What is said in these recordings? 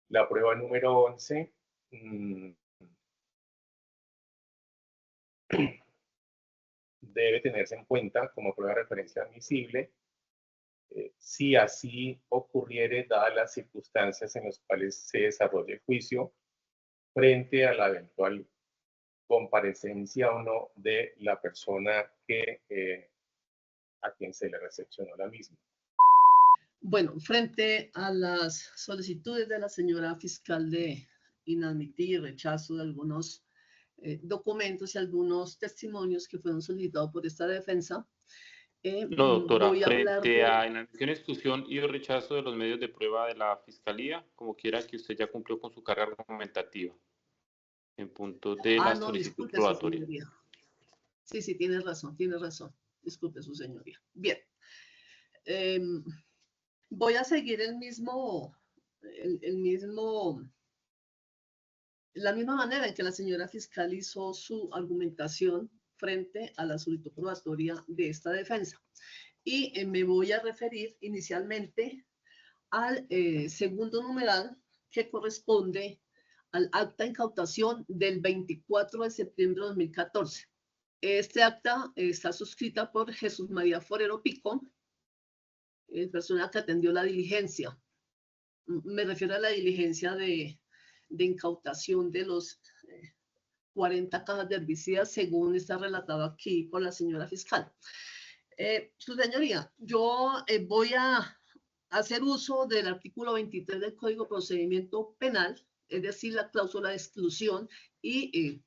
La prueba número 11 debe tenerse en cuenta como prueba de referencia admisible si así ocurriere, dadas las circunstancias en las cuales se desarrolla el juicio, frente a la eventual comparecencia o no de la persona a quien se le recepcionó la misma. Bueno, frente a las solicitudes de la señora fiscal de inadmitir y rechazo de algunos documentos y algunos testimonios que fueron solicitados por esta defensa, no, doctora, voy a hablar frente a inadmisión, exclusión y o rechazo de los medios de prueba de la Fiscalía, como quiera que usted ya cumplió con su carga argumentativa, en punto de la solicitud disculpe, probatoria. su señoría. Sí, tiene razón. Disculpe, su señoría. Bien. Voy a seguir la misma manera en que la señora fiscal hizo su argumentación frente a la solicitud probatoria de esta defensa. Y me voy a referir inicialmente al segundo numeral que corresponde al acta de incautación del 24 de septiembre de 2014. Este acta está suscrita por Jesús María Forero Pico, persona que atendió la diligencia. Me refiero a la diligencia de incautación de los 40 cajas de herbicidas, según está relatado aquí por la señora fiscal. Su señoría, yo voy a hacer uso del artículo 23 del Código de Procedimiento Penal, es decir, la cláusula de exclusión, y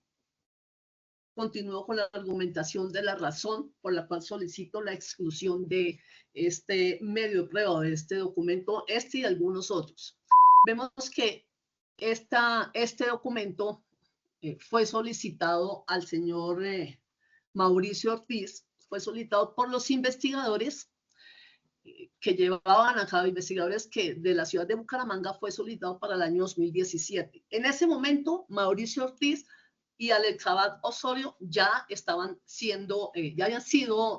continúo con la argumentación de la razón por la cual solicito la exclusión de este medio de prueba, de este documento, y algunos otros. Vemos que este documento fue solicitado al señor Mauricio Ortiz, fue solicitado por los investigadores que llevaban a cabo, investigadores que de la ciudad de Bucaramanga, fue solicitado para el año 2017. En ese momento, Mauricio Ortiz y Alex Abad Osorio ya estaban siendo, ya habían sido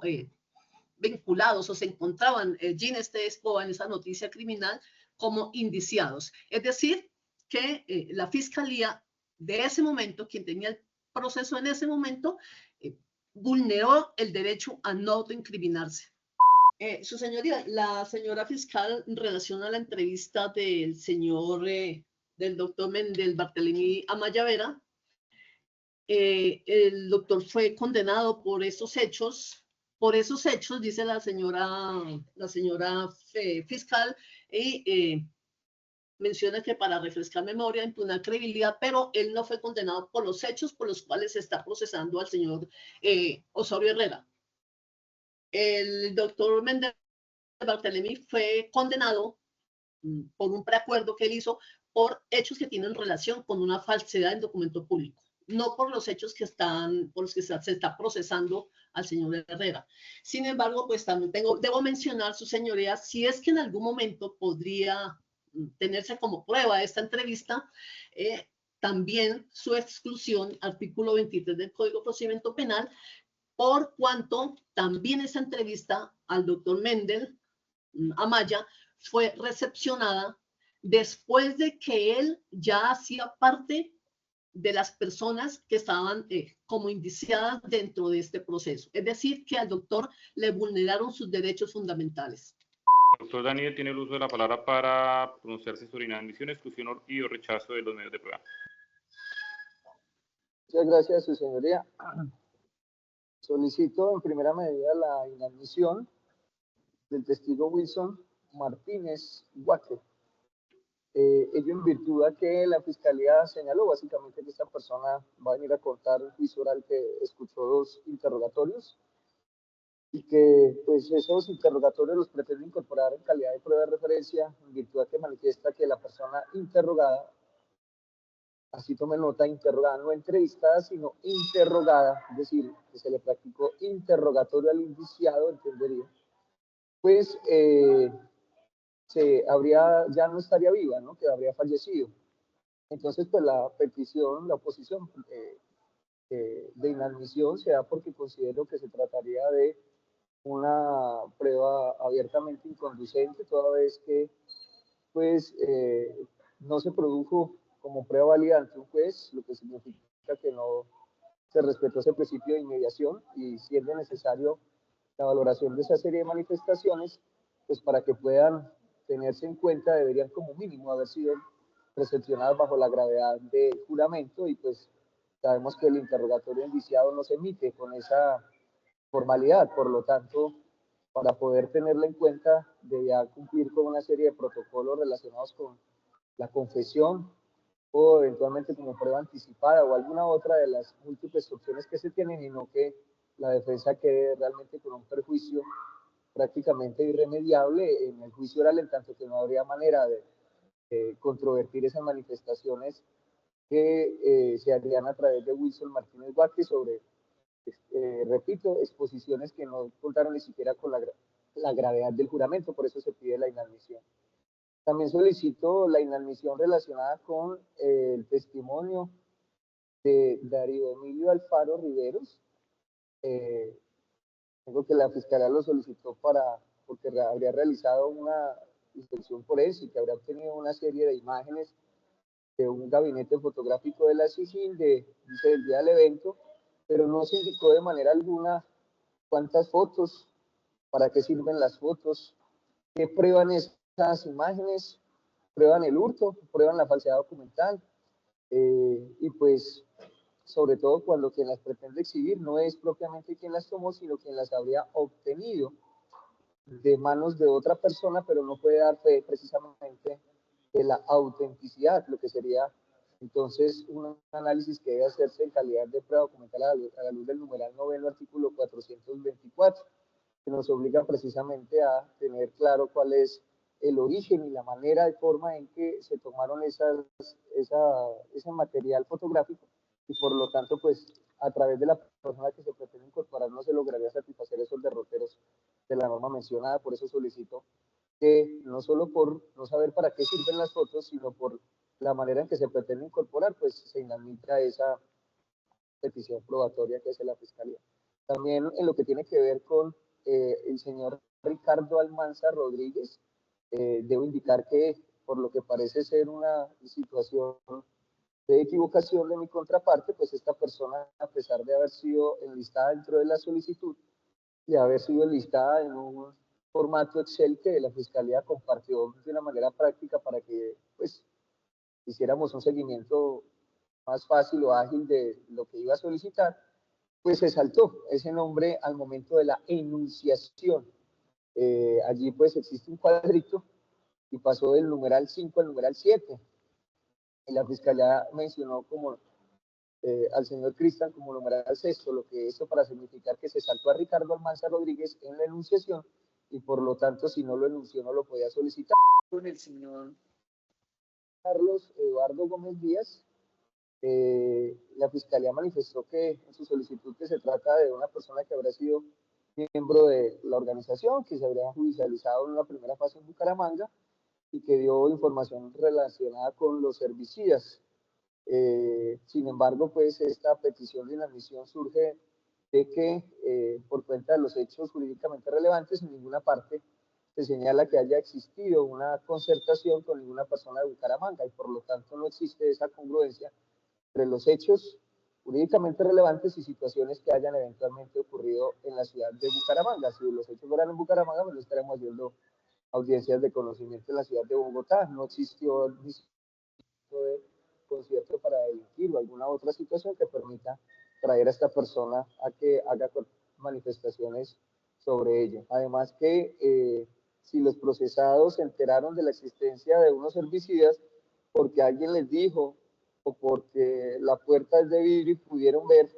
vinculados o se encontraban Jean Escobar en esa noticia criminal como indiciados. Es decir, que la fiscalía de ese momento, quien tenía el proceso en ese momento, vulneró el derecho a no autoincriminarse. Su señoría, la señora fiscal relaciona la entrevista del señor, del doctor Mendel Bartolomé Amaya Vera. El doctor fue condenado por esos hechos. Por esos hechos, dice la señora fiscal, y menciona que para refrescar memoria, impugnar credibilidad, pero él no fue condenado por los hechos por los cuales se está procesando al señor Osorio Herrera. El doctor Méndez Bartolomé fue condenado por un preacuerdo que él hizo por hechos que tienen relación con una falsedad en documento público, no por los hechos por los que se está procesando al señor Herrera. Sin embargo, pues también debo mencionar, su señoría, si es que en algún momento podría tenerse como prueba esta entrevista, también su exclusión, artículo 23 del Código de Procedimiento Penal, por cuanto también esa entrevista al doctor Mendel Amaya fue recepcionada después de que él ya hacía parte de las personas que estaban como indiciadas dentro de este proceso. Es decir, que al doctor le vulneraron sus derechos fundamentales. Doctor Daniel tiene el uso de la palabra para pronunciarse sobre inadmisión, exclusión y o rechazo de los medios de prueba. Muchas gracias, su señoría. Solicito en primera medida la inadmisión del testigo Wilson Martínez Guaque. Ello en virtud de que la fiscalía señaló básicamente que esta persona va a venir a contar un juicio oral que escuchó 2 interrogatorios y que pues esos interrogatorios los pretende incorporar en calidad de prueba de referencia en virtud de que manifiesta que la persona interrogada, así tome nota, interrogada, no entrevistada, sino interrogada, es decir, que se le practicó interrogatorio al indiciado, entendería, pues ya no estaría viva, ¿no? Que habría fallecido. Entonces, pues la petición, la oposición de inadmisión se da porque considero que se trataría de una prueba abiertamente inconducente, toda vez que, pues, no se produjo como prueba válida ante un juez, lo que significa que no se respetó ese principio de inmediación y siendo necesario la valoración de esa serie de manifestaciones, pues para que puedan tenerse en cuenta deberían como mínimo haber sido recepcionadas bajo la gravedad del juramento y pues sabemos que el interrogatorio indiciado no se emite con esa formalidad, por lo tanto, para poder tenerla en cuenta debía cumplir con una serie de protocolos relacionados con la confesión o eventualmente como prueba anticipada o alguna otra de las múltiples opciones que se tienen y no que la defensa quede realmente con un perjuicio prácticamente irremediable en el juicio oral, en tanto que no habría manera de controvertir esas manifestaciones que se harían a través de Wilson Martínez Vázquez sobre, repito, exposiciones que no contaron ni siquiera con la gravedad del juramento, por eso se pide la inadmisión. También solicito la inadmisión relacionada con el testimonio de Darío Emilio Alfaro Riveros. Tengo que la fiscalía lo solicitó porque habría realizado una inspección forense y que habría obtenido una serie de imágenes de un gabinete fotográfico de la SIGIN dice, del día del evento, pero no se indicó de manera alguna cuántas fotos, para qué sirven las fotos, qué prueban esas imágenes, prueban el hurto, prueban la falsedad documental, y pues sobre todo cuando quien las pretende exhibir no es propiamente quien las tomó, sino quien las habría obtenido de manos de otra persona, pero no puede dar fe precisamente de la autenticidad, lo que sería entonces un análisis que debe hacerse en calidad de prueba documental a la luz del numeral noveno artículo 424, que nos obliga precisamente a tener claro cuál es el origen y la manera de forma en que se tomaron ese material fotográfico y por lo tanto pues a través de la persona que se pretende incorporar no se lograría satisfacer esos derroteros de la norma mencionada. Por eso solicito que no solo por no saber para qué sirven las fotos, sino por la manera en que se pretende incorporar, pues se inadmita esa petición probatoria que hace la Fiscalía. También en lo que tiene que ver con el señor Ricardo Almanza Rodríguez, debo indicar que por lo que parece ser una situación de equivocación de mi contraparte, pues esta persona, a pesar de haber sido enlistada dentro de la solicitud y haber sido enlistada en un formato Excel que la Fiscalía compartió de una manera práctica para que pues hiciéramos un seguimiento más fácil o ágil de lo que iba a solicitar, pues se saltó ese nombre al momento de la enunciación. Allí pues existe un cuadrito y pasó del numeral 5 al numeral 7. Y la Fiscalía mencionó como al señor Cristian como numeral sexto, lo que hizo para significar que se saltó a Ricardo Almanza Rodríguez en la enunciación y por lo tanto si no lo enunció no lo podía solicitar. Con el señor Carlos Eduardo Gómez Díaz, la Fiscalía manifestó que en su solicitud que se trata de una persona que habrá sido miembro de la organización, que se habría judicializado en una primera fase en Bucaramanga y que dio información relacionada con los herbicidas. Sin embargo, pues esta petición de inadmisión surge de que por cuenta de los hechos jurídicamente relevantes en ninguna parte se señala que haya existido una concertación con ninguna persona de Bucaramanga y por lo tanto no existe esa congruencia entre los hechos jurídicamente relevantes y situaciones que hayan eventualmente ocurrido en la ciudad de Bucaramanga. Si los hechos fueran en Bucaramanga, pues no estaremos haciendo audiencias de conocimiento en la ciudad de Bogotá. No existió ni de concierto para delinquir o alguna otra situación que permita traer a esta persona a que haga manifestaciones sobre ello. Además que si los procesados se enteraron de la existencia de unos herbicidas porque alguien les dijo o porque la puerta es de vidrio y pudieron ver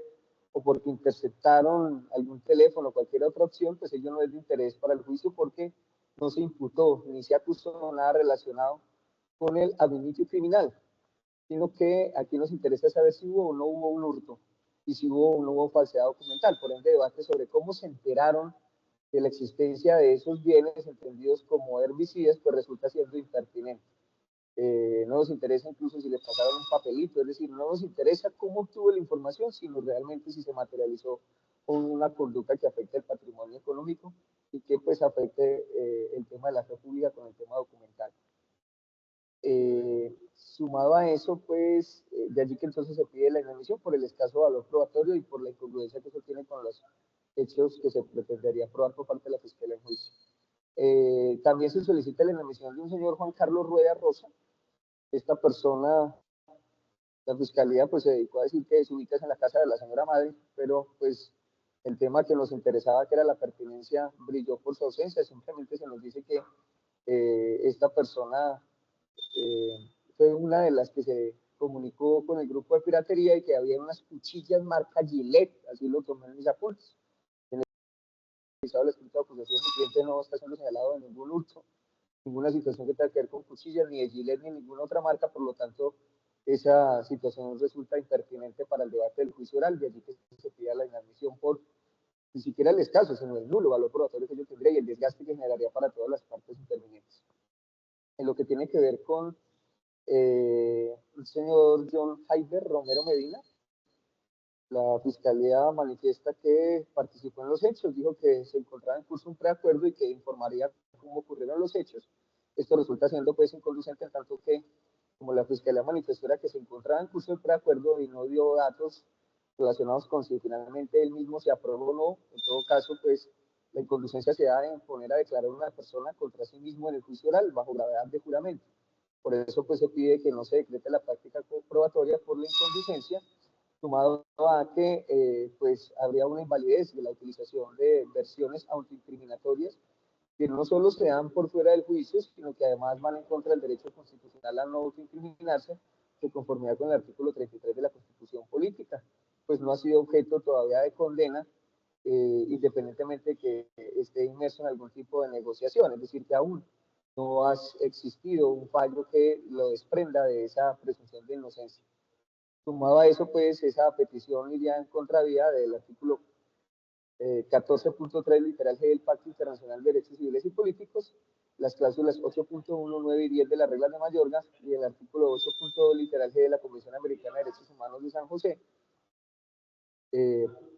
o porque interceptaron algún teléfono o cualquier otra opción, pues ello no es de interés para el juicio porque no se imputó ni se acusó nada relacionado con el administro criminal, sino que aquí nos interesa saber si hubo o no hubo un hurto y si hubo o no hubo falsedad documental. Por ende, debate sobre cómo se enteraron de la existencia de esos bienes entendidos como herbicidas, pues resulta siendo impertinente. No nos interesa incluso si le pasaron un papelito, es decir, no nos interesa cómo obtuvo la información, sino realmente si se materializó con una conducta que afecte el patrimonio económico y que pues afecte el tema de la fe pública con el tema documental. Sumado a eso, pues, de allí que entonces se pide la inadmisión por el escaso valor probatorio y por la incongruencia que eso tiene con los hechos que se pretendería probar por parte de la Fiscalía en juicio. También se solicita la inadmisión de un señor Juan Carlos Rueda Rosa. Esta persona, la Fiscalía, pues, se dedicó a decir que se ubica en la casa de la señora madre, pero, pues, el tema que nos interesaba, que era la pertinencia, brilló por su ausencia. Simplemente se nos dice que esta persona fue una de las que se comunicó con el grupo de piratería y que había unas cuchillas marca Gillette, así lo tomé en mis apuntes. En el escrito de acusación, mi cliente no está siendo señalado de ningún hurto, ninguna situación que tenga que ver con cuchillas, ni de Gillette, ni ninguna otra marca, por lo tanto, esa situación resulta impertinente para el debate del juicio oral, de allí que se pida la inadmisión por ni siquiera el escaso, sino el nulo valor probatorio que yo tendría y el desgaste que generaría para todas las partes intervinientes. En lo que tiene que ver con el señor John Jaiber Romero Medina, la Fiscalía manifiesta que participó en los hechos, dijo que se encontraba en curso un preacuerdo y que informaría cómo ocurrieron los hechos. Esto resulta siendo pues inconducente en tanto que, como la Fiscalía manifestó, era que se encontraba en curso el preacuerdo y no dio datos relacionados con si finalmente él mismo se aprobó o no. En todo caso, pues la inconducencia se da en poner a declarar a una persona contra sí mismo en el juicio oral bajo gravedad de juramento. Por eso pues se pide que no se decrete la práctica probatoria por la inconducencia, sumado a que pues habría una invalidez de la utilización de versiones autoincriminatorias que no solo se dan por fuera del juicio, sino que además van en contra del derecho constitucional a no autoincriminarse, de conformidad con el artículo 33 de la Constitución Política, pues no ha sido objeto todavía de condena, independientemente de que esté inmerso en algún tipo de negociación, es decir, que aún no ha existido un fallo que lo desprenda de esa presunción de inocencia. Sumado a eso, pues esa petición iría en contravía del artículo 14.3 literal G del Pacto Internacional de Derechos Civiles y Políticos, las cláusulas 8.1, 9 y 10 de las reglas de Mayorga y el artículo 8.2 literal G de la Convención Americana de Derechos Humanos de San José,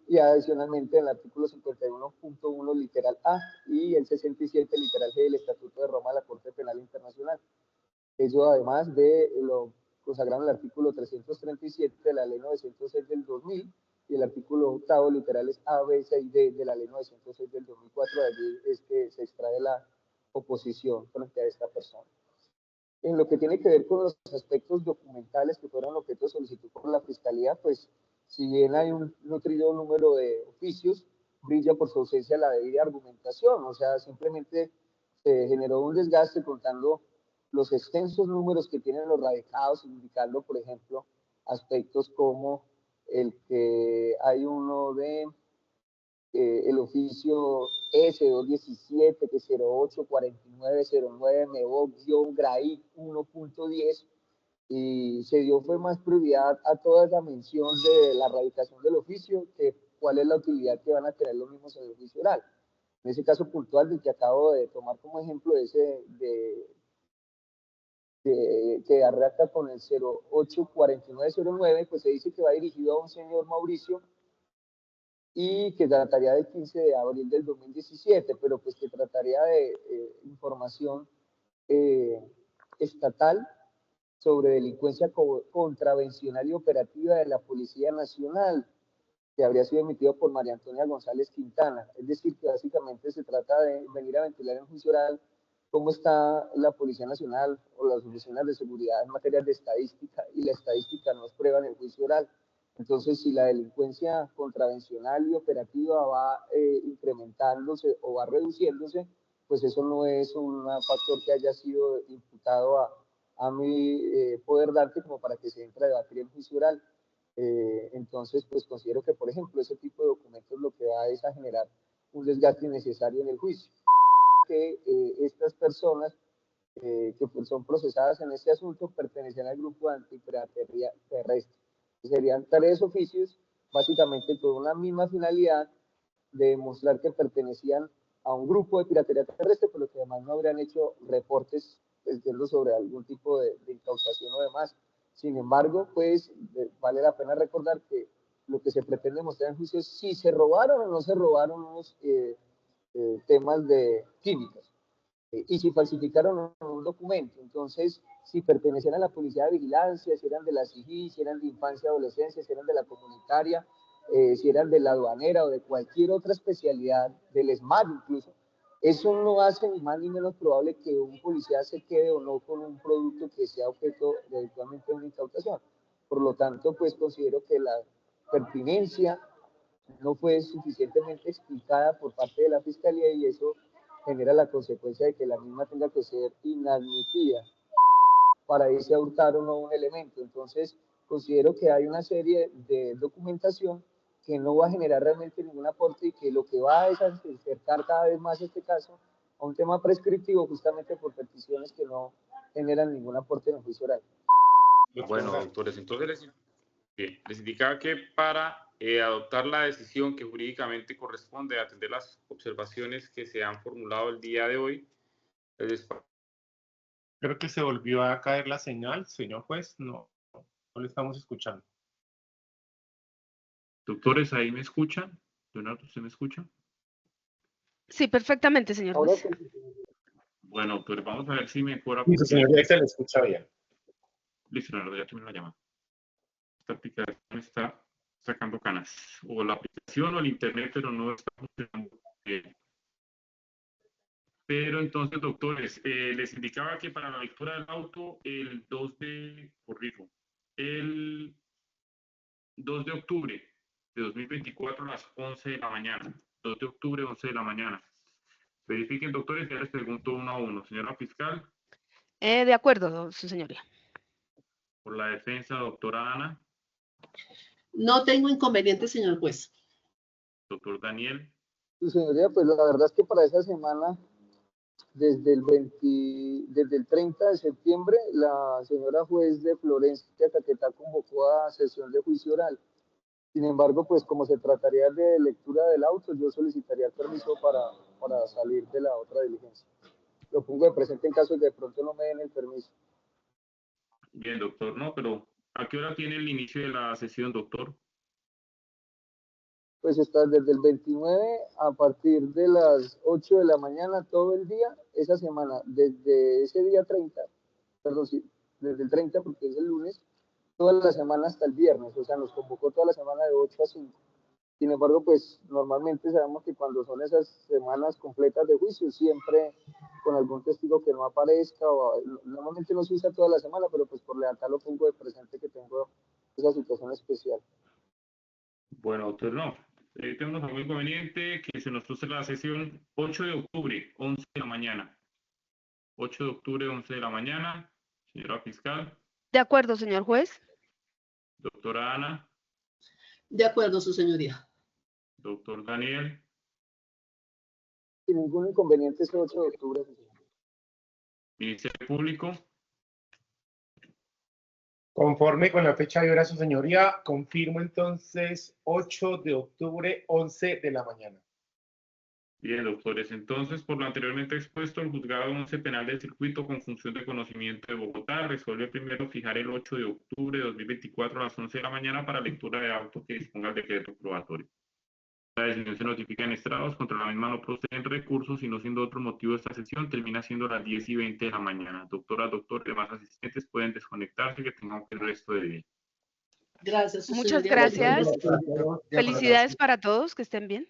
y adicionalmente el artículo 51.1 literal A y el 67 literal G del Estatuto de Roma de la Corte Penal Internacional. Ello además de lo consagrado en el artículo 337 de la Ley 906 del 2000 y el artículo 8 literales A, B, C y D de la Ley 906 del 2004, de allí es que se extrae la oposición frente a esta persona. En lo que tiene que ver con los aspectos documentales que fueron objeto de solicitud por la Fiscalía, pues si bien hay un nutrido número de oficios, brilla por su ausencia la debida argumentación, o sea, simplemente se generó un desgaste contando los extensos números que tienen los radicados, indicando, por ejemplo, aspectos como el que hay uno de el oficio S217, que 084909 MEVO-GRAI 1.10, y se dio fue más prioridad a toda esa mención de la radicación del oficio que cuál es la utilidad que van a tener los mismos en el oficio oral. En ese caso puntual del que acabo de tomar como ejemplo, ese que arranca con el 084909, pues se dice que va dirigido a un señor Mauricio y que trataría del 15 de abril del 2017, pero pues que trataría de información estatal sobre delincuencia contravencional y operativa de la Policía Nacional, que habría sido emitido por María Antonia González Quintana. Es decir, que básicamente se trata de venir a ventilar en juicio oral cómo está la Policía Nacional o las oficinas de seguridad en materia de estadística, y la estadística no es prueba en el juicio oral. Entonces, si la delincuencia contravencional y operativa va incrementándose o va reduciéndose, pues eso no es un factor que haya sido imputado a mi poder darte como para que se entre a debatir en juicio oral. Entonces, pues considero que, por ejemplo, ese tipo de documentos lo que va es a generar un desgaste innecesario en el juicio. Que estas personas que pues, son procesadas en este asunto pertenecen al grupo de antipiratería terrestre. Serían 3 oficios, básicamente con una misma finalidad de demostrar que pertenecían a un grupo de piratería terrestre, pero que además no habrían hecho reportes sobre algún tipo de incautación o demás. Sin embargo, pues vale la pena recordar que lo que se pretende mostrar en juicio es si se robaron o no se robaron unos temas de químicos y si falsificaron un documento. Entonces, si pertenecían a la Policía de Vigilancia, si eran de la SIGI, si eran de Infancia y Adolescencia, si eran de la Comunitaria, si eran de la Aduanera o de cualquier otra especialidad, del SMAT incluso. Eso no hace ni más ni menos probable que un policía se quede o no con un producto que sea objeto de eventualmente una incautación. Por lo tanto, pues considero que la pertinencia no fue suficientemente explicada por parte de la Fiscalía y eso genera la consecuencia de que la misma tenga que ser inadmitida para irse a hurtar o no un elemento. Entonces, considero que hay una serie de documentación que no va a generar realmente ningún aporte y que lo que va es acercar cada vez más este caso a un tema prescriptivo justamente por peticiones que no generan ningún aporte en el juicio oral. Bueno, doctores, entonces les indicaba que para adoptar la decisión que jurídicamente corresponde a atender las observaciones que se han formulado el día de hoy, creo que se volvió a caer la señal, señor juez, no le estamos escuchando. Doctores, ¿ahí me escuchan? Leonardo, ¿usted me escucha? Sí, perfectamente, señor juez. Bueno, pues vamos a ver si mejora. Sí, señoría, se le escucha bien. Listo, Leonardo, ya terminó la llamada. Esta aplicación está sacando canas. O la aplicación o el internet, pero no está funcionando bien. Pero entonces, doctores, les indicaba que para la lectura del auto, el 2 de octubre de 2024 a las 11 de la mañana. 2 de octubre, 11 de la mañana. Verifiquen, doctores, ya les pregunto uno a uno. Señora fiscal. De acuerdo, su señoría. Por la defensa, doctora Ana. No tengo inconveniente, señor juez. Doctor Daniel. Su señoría, pues la verdad es que para esa semana, desde el 30 de septiembre, la señora juez de Florencia, Caquetá, convocó a sesión de juicio oral. Sin embargo, pues como se trataría de lectura del auto, yo solicitaría el permiso para salir de la otra diligencia. Lo pongo de presente en caso de que de pronto no me den el permiso. Bien, doctor, no, pero ¿a qué hora tiene el inicio de la sesión, doctor? Pues está desde el 29 a partir de las 8 de la mañana todo el día, esa semana, desde ese día 30, perdón, sí, desde el 30 porque es el lunes, toda la semana hasta el viernes, o sea, nos convocó toda la semana de 8 a 5. Sin embargo, pues normalmente sabemos que cuando son esas semanas completas de juicio, siempre con algún testigo que no aparezca, o normalmente no se usa toda la semana, pero pues por lealtad lo pongo de presente que tengo esa situación especial. Bueno, doctor, no. Tenemos algún inconveniente que se nos cruce la sesión 8 de octubre, 11 de la mañana. 8 de octubre, 11 de la mañana. Señora fiscal. De acuerdo, señor juez. Doctora Ana. De acuerdo, su señoría. Doctor Daniel. Sin ningún inconveniente ese 8 de octubre. Ministerio Público. Conforme con la fecha y hora, su señoría, confirmo entonces 8 de octubre, 11 de la mañana. Bien, doctores. Entonces, por lo anteriormente expuesto, el Juzgado 11 Penal del Circuito con función de conocimiento de Bogotá resuelve primero fijar el 8 de octubre de 2024 a las 11 de la mañana para lectura de auto que disponga el decreto probatorio. La decisión se notifica en estrados, contra la misma no proceden recursos, y no siendo otro motivo esta sesión, termina siendo las 10:20 de la mañana. Doctora, doctor, demás asistentes pueden desconectarse, que tengan el resto de día. Gracias, su Muchas señoría. gracias. Felicidades para todos, que estén bien.